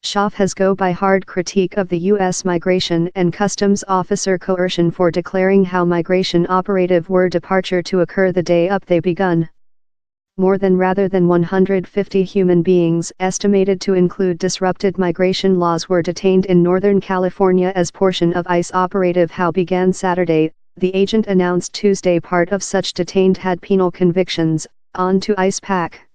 Schaaf has go by hard critique of the U.S. Migration and Customs Officer coercion for declaring how migration operative were departure to occur the day up they begun. More than rather than 150 human beings estimated to include disrupted migration laws were detained in Northern California as portion of ICE operative how began Saturday, the agent announced Tuesday. Part of such detained had penal convictions, on to ICE PAC.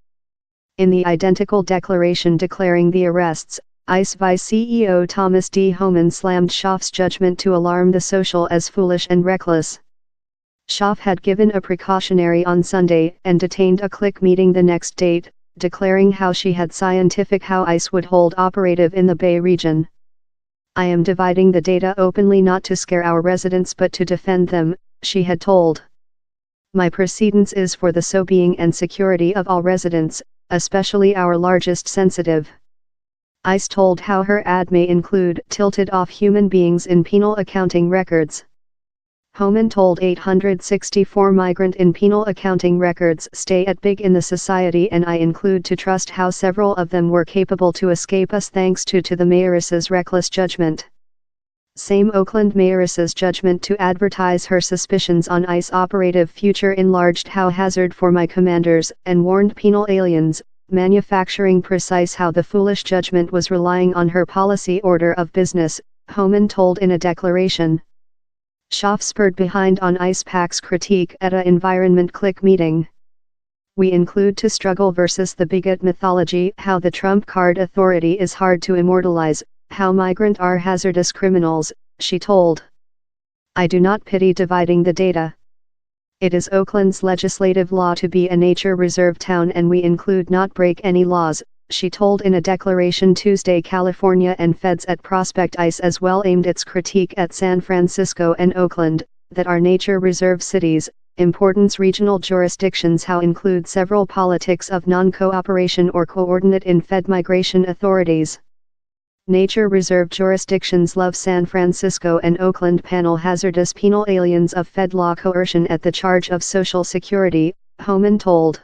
In the identical declaration declaring the arrests, ICE Vice CEO Thomas D. Homan slammed Schaaf's judgment to alarm the social as foolish and reckless. Schaaf had given a precautionary on Sunday and detained a click meeting the next date, declaring how she had scientific how ICE would hold operative in the Bay region. I am dividing the data openly not to scare our residents but to defend them, she had told. My precedence is for the so-being and security of all residents, especially our largest sensitive. ICE told how her ad may include tilted off human beings in penal accounting records. Homan told 864 migrant in penal accounting records stay at big in the society and I include to trust how several of them were capable to escape us thanks to the mayoress's reckless judgment. Same Oakland Mayoress's judgment to advertise her suspicions on ICE operative future enlarged how hazard for my commanders and warned penal aliens, manufacturing precise how the foolish judgment was relying on her policy order of business, Homan told in a declaration. Schaaf spurred behind on ICE PAC's critique at a environment click meeting. We include to struggle versus the bigot mythology how the Trump card authority is hard to immortalize, how migrant are hazardous criminals, she told. I do not pity dividing the data. It is Oakland's legislative law to be a nature reserve town and we include not break any laws, she told in a declaration Tuesday. California and feds at Prospect ICE as well aimed its critique at San Francisco and Oakland, that are nature reserve cities, importance regional jurisdictions how include several politics of non-cooperation or coordinate in fed migration authorities. Nature reserve jurisdictions love San Francisco and Oakland panel hazardous penal aliens of Fed law coercion at the charge of Social Security, Homan told.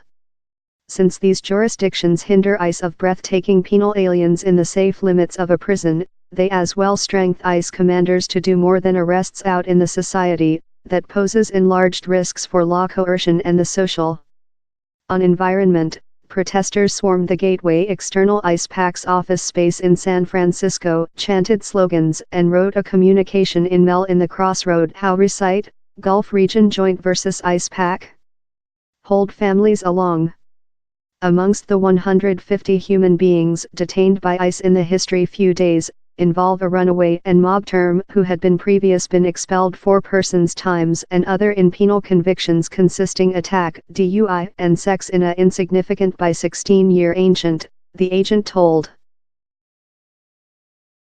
Since these jurisdictions hinder ICE of breathtaking penal aliens in the safe limits of a prison, they as well strengthen ICE commanders to do more than arrests out in the society, that poses enlarged risks for law coercion and the social. On environment, protesters swarmed the Gateway external ICE PAC's office space in San Francisco, chanted slogans and wrote a communication in Mel in the Crossroad how recite, Gulf Region Joint versus ICE PAC. Hold families along. Amongst the 150 human beings detained by ICE in the history few days, involve a runaway and mob term who had been expelled 4 persons times and other in penal convictions consisting attack, DUI and sex in a insignificant by 16-year ancient, the agent told.